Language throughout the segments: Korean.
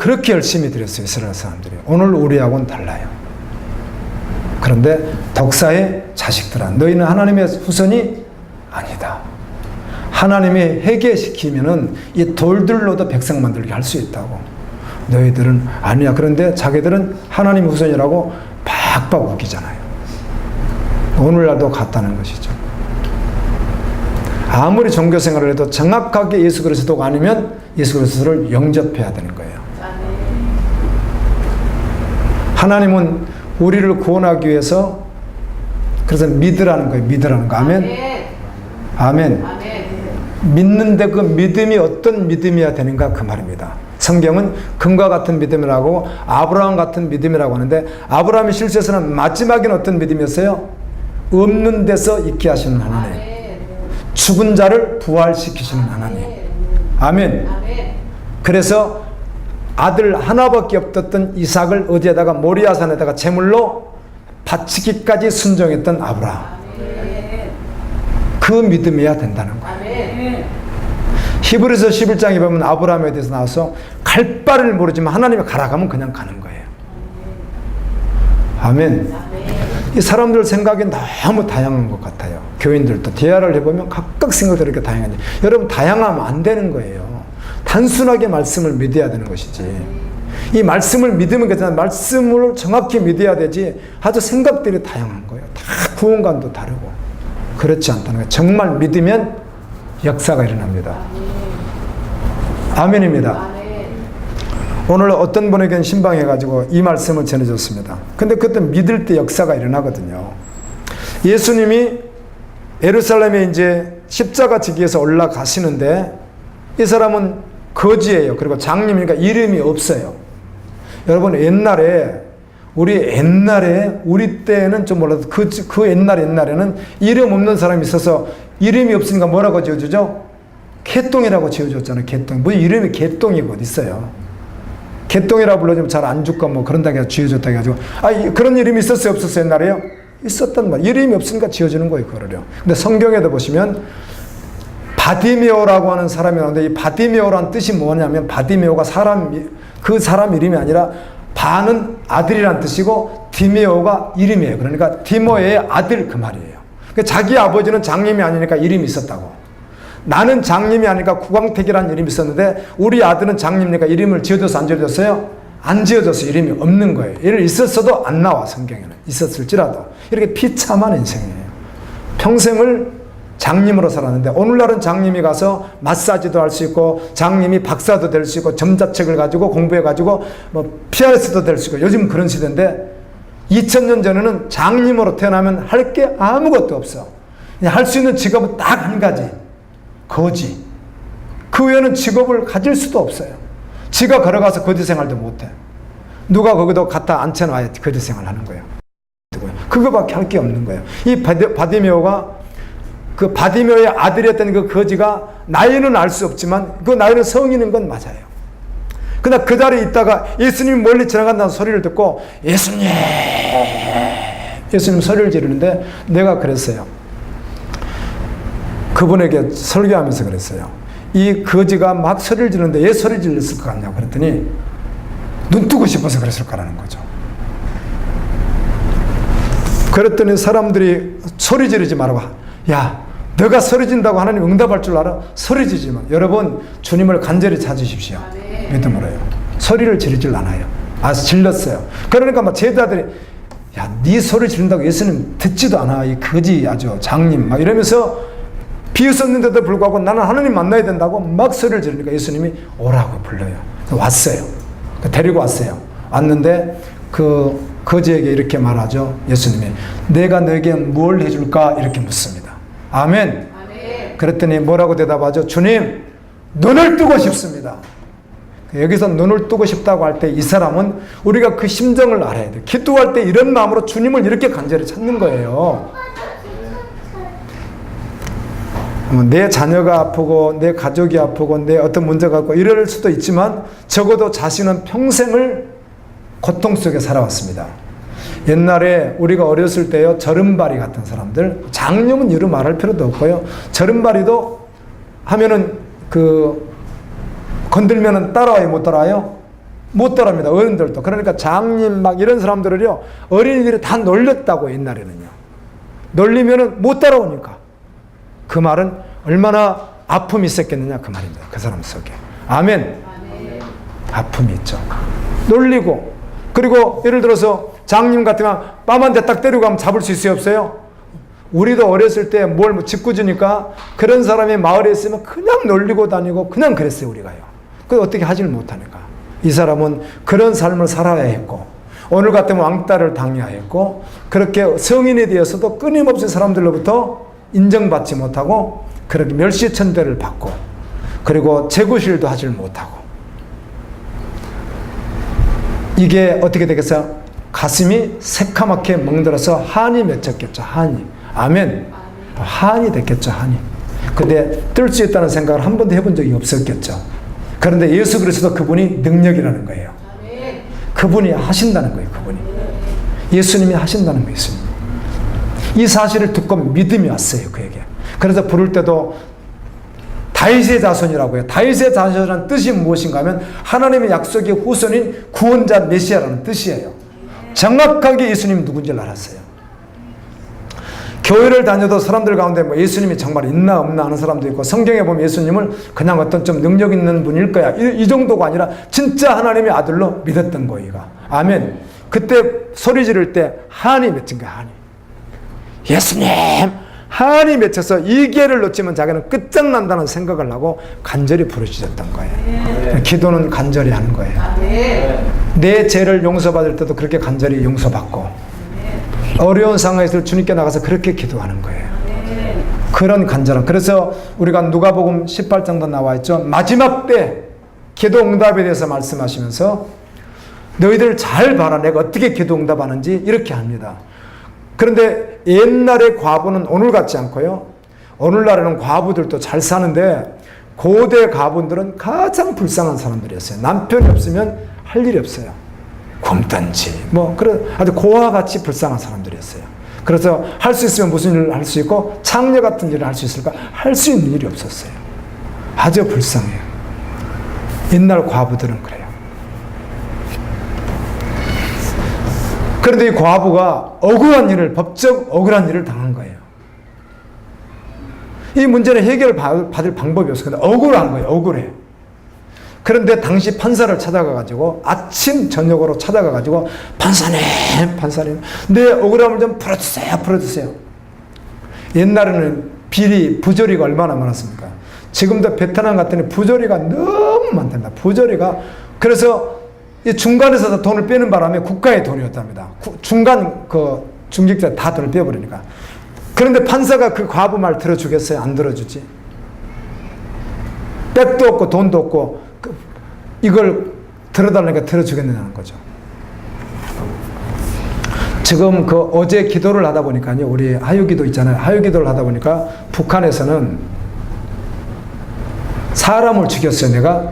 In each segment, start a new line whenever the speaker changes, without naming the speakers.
그렇게 열심히 드렸어요, 이스라엘 사람들이. 오늘 우리하고는 달라요. 그런데 독사의 자식들아, 너희는 하나님의 후손이 아니다. 하나님이 회개시키면은 이 돌들로도 백성 만들게 할 수 있다고. 너희들은 아니야. 그런데 자기들은 하나님의 후손이라고 박박 우기잖아요. 오늘날도 같다는 것이죠. 아무리 종교 생활을 해도 정확하게 예수 그리스도가 아니면 예수 그리스도를 영접해야 되는 거예요. 하나님은 우리를 구원하기 위해서 그래서 믿으라는 거예요. 믿으라는 거. 아멘. 아멘. 믿는데 그 믿음이 어떤 믿음이어야 되는가 그 말입니다. 성경은 금과 같은 믿음이라고 아브라함 같은 믿음이라고 하는데 아브라함의 실제에서는 마지막에는 어떤 믿음이었어요? 없는 데서 있게 하시는 하나님. 죽은 자를 부활시키시는 하나님. 아멘. 그래서 아들 하나밖에 없었던 이삭을 어디에다가 모리아산에다가 제물로 바치기까지 순종했던 아브라함. 그 믿음이어야 된다는 거예요. 히브리서 11장에 보면 아브라함에 대해서 나와서 갈 바를 모르지만 하나님이 가라 가면 그냥 가는 거예요. 아멘. 이 사람들 생각이 너무 다양한 것 같아요. 교인들도 대화를 해보면 각각 생각들이 이렇게 다양하지. 여러분 다양하면 안 되는 거예요. 단순하게 말씀을 믿어야 되는 것이지. 이 말씀을 믿으면 괜찮아요. 말씀을 정확히 믿어야 되지. 아주 생각들이 다양한 거예요. 다 구원관도 다르고. 그렇지 않다는 거예요. 정말 믿으면 역사가 일어납니다. 아멘입니다. 오늘 어떤 분에게는 신방해가지고 이 말씀을 전해줬습니다. 근데 그때 믿을 때 역사가 일어나거든요. 예수님이 예루살렘에 이제 십자가 지기에서 올라가시는데 이 사람은 거지예요. 그리고 장님이니까 이름이 없어요. 여러분 우리 때는 좀 몰라도 그 옛날에는 이름 없는 사람이 있어서 이름이 없으니까 뭐라고 지어주죠? 개똥이라고 지어줬잖아요. 개똥. 뭐 이름이 개똥이고 어디 있어요? 개똥이라고 불러주면 잘 안 죽고 뭐 그런다고 해서 지어줬다 해가지고 그런 이름이 있었어요? 없었어요? 옛날에요? 있었단 말이에요. 이름이 없으니까 지어주는 거예요. 그거를요. 근데 성경에도 보시면 바디메오라고 하는 사람이 나오는데 이 바디메오라는 뜻이 뭐냐면 바디메오가 그 사람 이름이 아니라 바는 아들이란 뜻이고 디메오가 이름이에요. 그러니까 디모의 아들 그 말이에요. 그러니까 자기 아버지는 장님이 아니니까 이름이 있었다고. 나는 장님이 아니니까 구광택이라는 이름이 있었는데 우리 아들은 장님이니까 이름을 지어줘서 안 지어줬어요? 안 지어줘서 이름이 없는 거예요. 이름이 있었어도 안 나와 성경에는. 있었을지라도. 이렇게 비참한 인생이에요. 평생을 장님으로 살았는데 오늘날은 장님이 가서 마사지도 할 수 있고 장님이 박사도 될 수 있고 점자책을 가지고 공부해가지고 뭐 PRS도 될 수 있고 요즘 그런 시대인데 2000년 전에는 장님으로 태어나면 할 게 아무것도 없어. 할 수 있는 직업은 딱 한 가지. 거지. 그 외에는 직업을 가질 수도 없어요. 지가 걸어가서 거지 생활도 못해. 누가 거기도 갖다 앉혀놔야 거지 생활 하는 거예요. 그거밖에 할 게 없는 거예요. 이 바디메오가 그 바디메오의 아들이었던 그 거지가 나이는 알 수 없지만 그 나이는 성인인 건 맞아요. 그러나 그 자리에 있다가 예수님이 멀리 지나간다는 소리를 듣고 예수님 소리를 지르는데 내가 그랬어요. 그분에게 설교하면서 그랬어요. 이 거지가 막 소리를 지르는데 왜 소리 질렀을 것 같냐고 그랬더니 눈 뜨고 싶어서 그랬을 거라는 거죠. 그랬더니 사람들이 소리 지르지 말고 야 너가 소리 진다고 하나님 응답할 줄 알아? 소리 지르지 마. 여러분 주님을 간절히 찾으십시오. 믿음으로요. 소리를 지르질 않아요. 질렀어요. 그러니까 막 제자들이 야 네 소리 지른다고 예수님 듣지도 않아. 이 거지 아주 장님 막 이러면서 비웃었는데도 불구하고 나는 하나님 만나야 된다고 막 소리를 지르니까 예수님이 오라고 불러요. 왔어요. 데리고 왔어요. 왔는데 그 거지에게 이렇게 말하죠. 예수님이 내가 너에게 뭘 해줄까? 이렇게 묻습니다. 아멘. 그랬더니 뭐라고 대답하죠? 주님 눈을 뜨고 싶습니다. 여기서 눈을 뜨고 싶다고 할 때 이 사람은 우리가 그 심정을 알아야 돼요. 기도할 때 이런 마음으로 주님을 이렇게 간절히 찾는 거예요. 내 자녀가 아프고 내 가족이 아프고 내 어떤 문제가 있고 이럴 수도 있지만 적어도 자신은 평생을 고통 속에 살아왔습니다. 옛날에 우리가 어렸을 때요 저른바리 같은 사람들 장님은 이루 말할 필요도 없고요 저른바리도 하면은 건들면은 따라와요 못 따라와요? 못 따라합니다. 어른들도. 그러니까 장님 막 이런 사람들을요, 어린이들이 다 놀렸다고, 옛날에는요. 놀리면은 못 따라오니까. 그 말은 얼마나 아픔이 있었겠느냐, 그 말입니다. 그 사람 속에. 아멘. 아픔이 있죠. 놀리고, 그리고 예를 들어서 장님 같으면 뺨 한 대 딱 때리고 가면 잡을 수 있어요, 없어요? 우리도 어렸을 때 뭘 짓궂으니까 그런 사람이 마을에 있으면 그냥 놀리고 다니고 그냥 그랬어요, 우리가요. 그 어떻게 하지를 못하니까. 이 사람은 그런 삶을 살아야 했고, 오늘 같으면 왕따를 당해야 했고, 그렇게 성인이 되어서도 끊임없이 사람들로부터 인정받지 못하고, 그렇게 멸시천대를 받고, 그리고 재구실도 하질 못하고, 이게 어떻게 되겠어요? 가슴이 새카맣게 멍들어서 한이 맺혔겠죠. 한이. 아멘. 한이 됐겠죠. 한이. 근데 뜰 수 있다는 생각을 한 번도 해본 적이 없었겠죠. 그런데 예수 그리스도 그분이 능력이라는 거예요. 그분이 하신다는 거예요. 그분이. 예수님이 하신다는 거예요. 예수님. 이 사실을 듣고 믿음이 왔어요. 그에게. 그래서 부를 때도 다윗의 자손이라고 해요. 다윗의 자손이라는 뜻이 무엇인가 하면 하나님의 약속의 후손인 구원자 메시아라는 뜻이에요. 정확하게 예수님이 누군지를 알았어요. 교회를 다녀도 사람들 가운데 뭐 예수님이 정말 있나 없나 하는 사람도 있고, 성경에 보면 예수님을 그냥 어떤 좀 능력 있는 분일 거야, 이 정도가 아니라 진짜 하나님의 아들로 믿었던 거이가. 아멘. 그때 소리 지를 때 한이 맺힌 거야. 한이. 예수님! 한이 맺혀서 이 기회를 놓치면 자기는 끝장난다는 생각을 하고 간절히 부르짖었던 거예요. 기도는 간절히 하는 거예요. 내 죄를 용서받을 때도 그렇게 간절히 용서받고, 어려운 상황에서 주님께 나가서 그렇게 기도하는 거예요. 그런 간절함. 그래서 우리가 누가복음 18장도 나와 있죠. 마지막 때 기도 응답에 대해서 말씀하시면서 너희들 잘 봐라, 내가 어떻게 기도 응답하는지, 이렇게 합니다. 그런데 옛날의 과부는 오늘 같지 않고요. 오늘날에는 과부들도 잘 사는데, 고대 과부들은 가장 불쌍한 사람들이었어요. 남편이 없으면 할 일이 없어요. 굶든지 뭐 그런 아주 고와 같이 불쌍한 사람들이었어요. 그래서 할 수 있으면 무슨 일을 할 수 있고, 창녀 같은 일을 할 수 있을까? 할 수 있는 일이 없었어요. 아주 불쌍해요. 옛날 과부들은 그래요. 그런데 이 과부가 억울한 일을, 법적 억울한 일을 당한 거예요. 이 문제는 해결을 받을 방법이 없어요. 근데 억울한 거예요. 억울해. 그런데 당시 판사를 찾아가가지고 아침 저녁으로 찾아가가지고 판사님 내 억울함을 좀 풀어주세요. 옛날에는 비리, 부조리가 얼마나 많았습니까? 지금도 베트남 같더니 부조리가 너무 많답니다. 부조리가. 그래서 이 중간에서 돈을 빼는 바람에 국가의 돈이었답니다. 중간 그 중직자 다 돈을 빼버리니까. 그런데 판사가 그 과부 말 들어주겠어요? 안 들어주지. 백도 없고 돈도 없고 이걸 들어달라니까 들어주겠느냐는 거죠. 지금 그 어제 기도를 하다 보니까요, 우리 하유기도 있잖아요. 하유기도를 하다 보니까 북한에서는 사람을 죽였어요, 내가.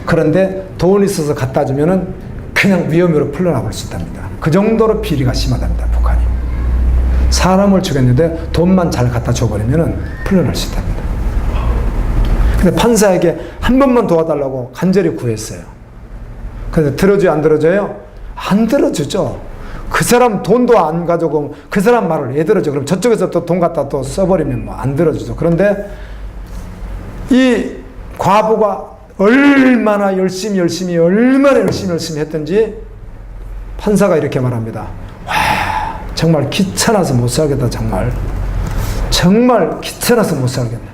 그런데 돈 있어서 갖다 주면은 그냥 위험으로 풀려나갈 수 있답니다. 그 정도로 비리가 심하답니다, 북한이. 사람을 죽였는데 돈만 잘 갖다 줘버리면은 풀려날 수 있답니다. 근데 판사에게 한 번만 도와달라고 간절히 구했어요. 근데 들어줘요, 안 들어줘요? 안 들어주죠. 그 사람 돈도 안 가져오고 그 사람 말을 왜 들어줘? 그럼 저쪽에서 또 돈 갖다 또 써버리면 뭐 안 들어주죠. 그런데 이 과부가 얼마나 열심히 했던지 판사가 이렇게 말합니다. 와, 정말 귀찮아서 못 살겠다. 정말 귀찮아서 못 살겠네.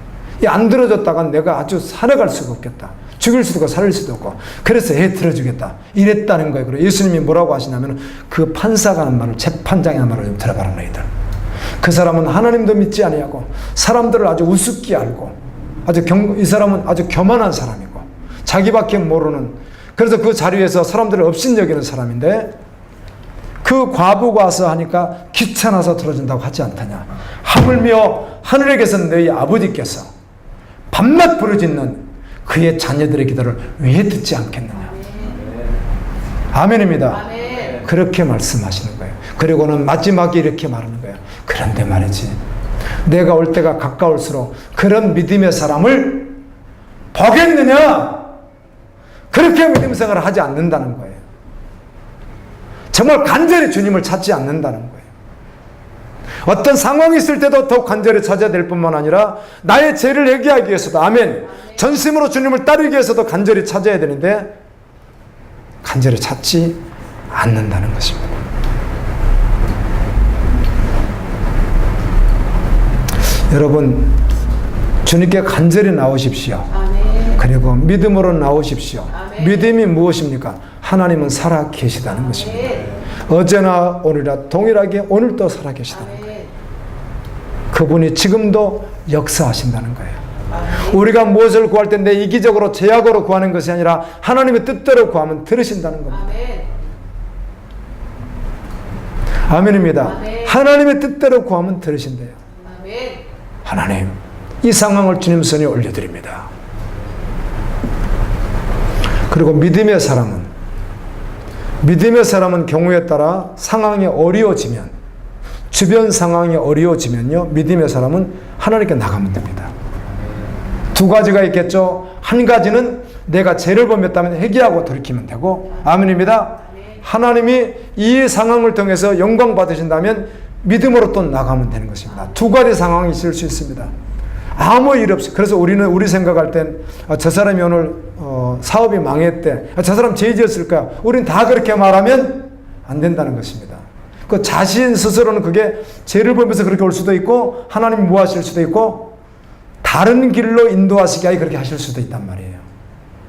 안 들어줬다간 내가 아주 살아갈 수가 없겠다. 죽일 수도 없고 살릴 수도 없고. 그래서 들어주겠다. 이랬다는 거예요. 그리고 예수님이 뭐라고 하시냐면 그 판사가 하는 말을, 재판장이 하는 말을 좀 들어봐라 너희들. 그 사람은 하나님도 믿지 아니하고 사람들을 아주 우습게 알고 이 사람은 아주 교만한 사람이고 자기밖에 모르는, 그래서 그 자리에서 사람들을 업신여기는 사람인데 그 과부가 와서 하니까 귀찮아서 들어준다고 하지 않더냐. 하물며 하늘에 계신 너희 아버지께서 밤낮 부르짖는 그의 자녀들의 기도를 왜 듣지 않겠느냐. 아멘입니다. 아멘. 그렇게 말씀하시는 거예요. 그리고는 마지막에 이렇게 말하는 거예요. 그런데 말이지, 내가 올 때가 가까울수록 그런 믿음의 사람을 보겠느냐? 그렇게 믿음 생활을 하지 않는다는 거예요. 정말 간절히 주님을 찾지 않는다는 거예요. 어떤 상황이 있을 때도 더 간절히 찾아야 될 뿐만 아니라 나의 죄를 회개하기 위해서도 아멘. 전심으로 주님을 따르기 위해서도 간절히 찾아야 되는데 간절히 찾지 않는다는 것입니다. 여러분, 주님께 간절히 나오십시오.
아멘.
그리고 믿음으로 나오십시오.
아멘.
믿음이 무엇입니까? 하나님은 살아 계시다는 것입니다.
아멘.
어제나 오늘이라 동일하게 오늘도 살아 계시다는 거예요.
아멘.
그분이 지금도 역사하신다는 거예요.
아멘.
우리가 무엇을 구할 때 내 이기적으로 제약으로 구하는 것이 아니라 하나님의 뜻대로 구하면 들으신다는 겁니다.
아멘.
아멘입니다.
아멘.
하나님의 뜻대로 구하면 들으신대요.
아멘.
하나님, 이 상황을 주님 손에 올려드립니다. 그리고 믿음의 사람은 경우에 따라 상황이 어려워지면, 주변 상황이 어려워지면요, 믿음의 사람은 하나님께 나가면 됩니다. 두 가지가 있겠죠. 한 가지는 내가 죄를 범했다면 회개하고 돌이키면 되고, 아멘입니다. 하나님이 이 상황을 통해서 영광 받으신다면 믿음으로 또 나가면 되는 것입니다. 두 가지 상황이 있을 수 있습니다. 아무 일 없이. 그래서 우리 생각할 땐 저 사람이 오늘 사업이 망했대. 저 사람 죄 지었을 거야. 우리는 다 그렇게 말하면 안 된다는 것입니다. 그 자신 스스로는 그게 죄를 범해서 그렇게 올 수도 있고 하나님이 무하실 수도 있고 다른 길로 인도하시게 하여 그렇게 하실 수도 있단 말이에요.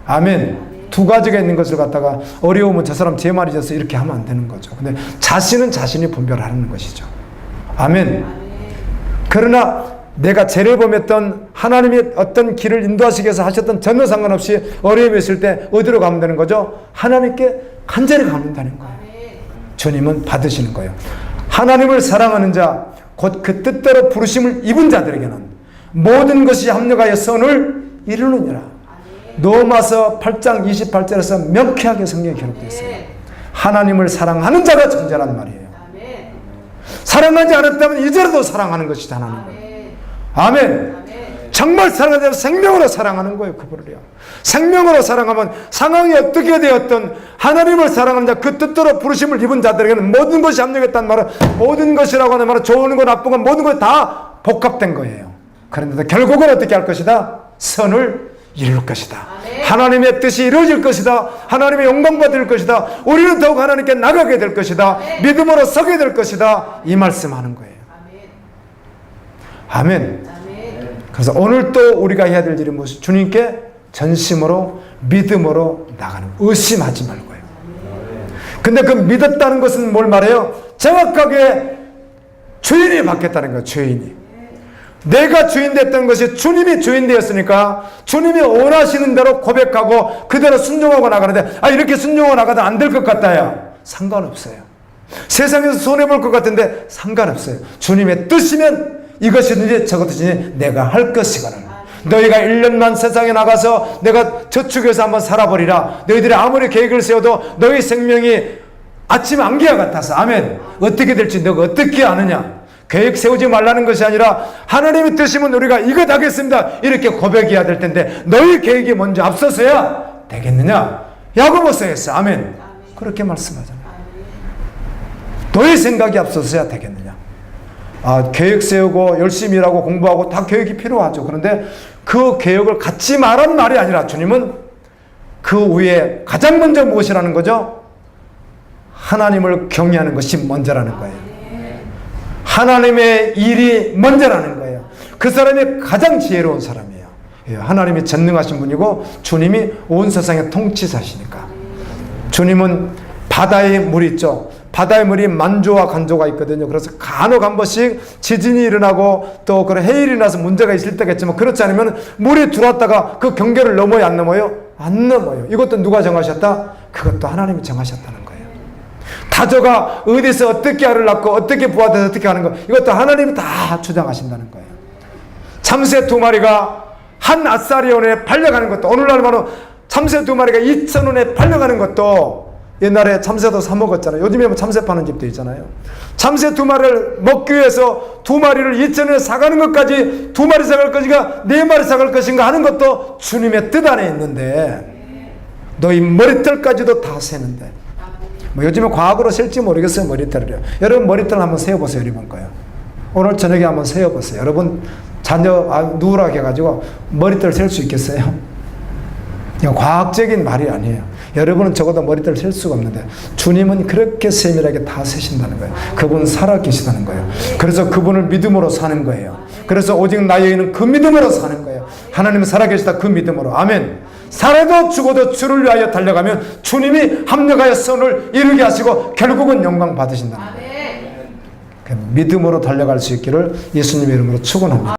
아멘. 두 가지가 있는 것을 갖다가 어려우면 저 사람 제 말이 져서 이렇게 하면 안 되는 거죠. 근데 자신은 자신이 분별하는 것이죠. 아멘. 그러나 내가 죄를 범했던 하나님이 어떤 길을 인도하시기 위해서 하셨던 전혀 상관없이 어려움이 있을 때 어디로 가면 되는 거죠? 하나님께 간절히 가면 되는 거예요. 주님은 받으시는 거예요. 하나님을 사랑하는 자, 곧 그 뜻대로 부르심을 입은 자들에게는 모든 것이 합력하여 선을 이루느니라. 로마서 8장 28절에서 명쾌하게 성경에 기록되어 있어요. 하나님을 사랑하는 자가 존재란 말이에요. 사랑하지 않았다면 이제라도 사랑하는 것이 하나님을. 아멘. 정말 사랑하는 자는 생명으로 사랑하는 거예요. 그분을요. 생명으로 사랑하면 상황이 어떻게 되었든 하나님을 사랑하는 자, 그 뜻대로 부르심을 입은 자들에게는 모든 것이 합력했다는 말은 모든 것이라고 하는 말은 좋은 거 나쁜 거 모든 것 다 복합된 거예요. 그런데 결국은 어떻게 할 것이다? 선을 이룰 것이다. 아멘. 하나님의 뜻이 이루어질 것이다. 하나님의 영광 받을 것이다. 우리는 더욱 하나님께 나가게 될 것이다. 아멘. 믿음으로 서게 될 것이다. 이 말씀하는 거예요. 아멘. 아멘. 그래서 오늘 또 우리가 해야 될 일이 무엇이? 주님께 전심으로 믿음으로 나가는 거예요. 의심하지 말고요. 근데 그 믿었다는 것은 뭘 말해요? 정확하게 주인이 바뀌었다는 거예요. 주인이. 내가 주인 됐던 것이 주님이 주인 되었으니까 주님이 원하시는 대로 고백하고 그대로 순종하고 나가는데 이렇게 순종하고 나가도 안 될 것 같아요. 상관없어요. 세상에서 손해볼 것 같은데 상관없어요. 주님의 뜻이면 이것이든지 저것이든지 내가 할 것이거늘 너희가 1년만 세상에 나가서 내가 저축해서 한번 살아버리라. 너희들이 아무리 계획을 세워도 너희 생명이 아침 안개와 같아서 아멘. 어떻게 될지 너가 어떻게 아느냐. 계획 세우지 말라는 것이 아니라 하나님의 뜻이면 우리가 이것 하겠습니다 이렇게 고백해야 될 텐데 너희 계획이 먼저 앞서서야 되겠느냐. 야고보서에 했어. 아멘. 그렇게 말씀하잖아요. 너희 생각이 앞서서야 되겠느냐. 계획 세우고 열심히 일하고 공부하고 다 계획이 필요하죠. 그런데 그 계획을 갖지 말라는 말이 아니라 주님은 그 위에 가장 먼저 무엇이라는 거죠? 하나님을 경외하는 것이 먼저라는 거예요. 하나님의 일이 먼저라는 거예요. 그 사람이 가장 지혜로운 사람이에요. 하나님이 전능하신 분이고 주님이 온 세상의 통치자시니까. 주님은 바다의 물 있죠. 바다의 물이 만조와 간조가 있거든요. 그래서 간혹 한 번씩 지진이 일어나고 또 그런 해일이 나서 문제가 있을 때가 있지만 그렇지 않으면 물이 들어왔다가 그 경계를 넘어요? 안 넘어요? 안 넘어요. 이것도 누가 정하셨다? 그것도 하나님이 정하셨다는 거예요. 타조가 어디서 어떻게 알을 낳고 어떻게 부화돼서 어떻게 하는 거 이것도 하나님이 다 주장하신다는 거예요. 참새 2마리가 한 아사리온에 팔려가는 것도 오늘날 바로 참새 2마리가 2,000원에 팔려가는 것도 옛날에 참새도 사 먹었잖아요. 요즘에 뭐 참새 파는 집도 있잖아요. 참새 2마리를 먹기 위해서 2마리를 2,000원에 사가는 것까지 2마리 사갈 것인가 4마리 사갈 것인가 하는 것도 주님의 뜻 안에 있는데 너희 머리털까지도 다 세는데. 뭐 요즘에 과학으로 셀지 모르겠어요, 머리털을요. 여러분 머리털 한번 세어보세요, 여러분 거요. 오늘 저녁에 한번 세어보세요. 여러분 자녀 누우라고 해가지고 머리털 셀 수 있겠어요? 이건 과학적인 말이 아니에요. 여러분은 적어도 머리털 셀 수가 없는데 주님은 그렇게 세밀하게 다 세신다는 거예요. 그분 살아 계시다는 거예요. 그래서 그분을 믿음으로 사는 거예요. 그래서 오직 나의 의는 그 믿음으로 사는 거예요. 하나님은 살아 계시다 그 믿음으로. 아멘. 살아도 죽어도 주를 위하여 달려가면 주님이 합력하여 선을 이루게 하시고 결국은 영광 받으신다는 거예요. 믿음으로 달려갈 수 있기를 예수님의 이름으로 축원합니다.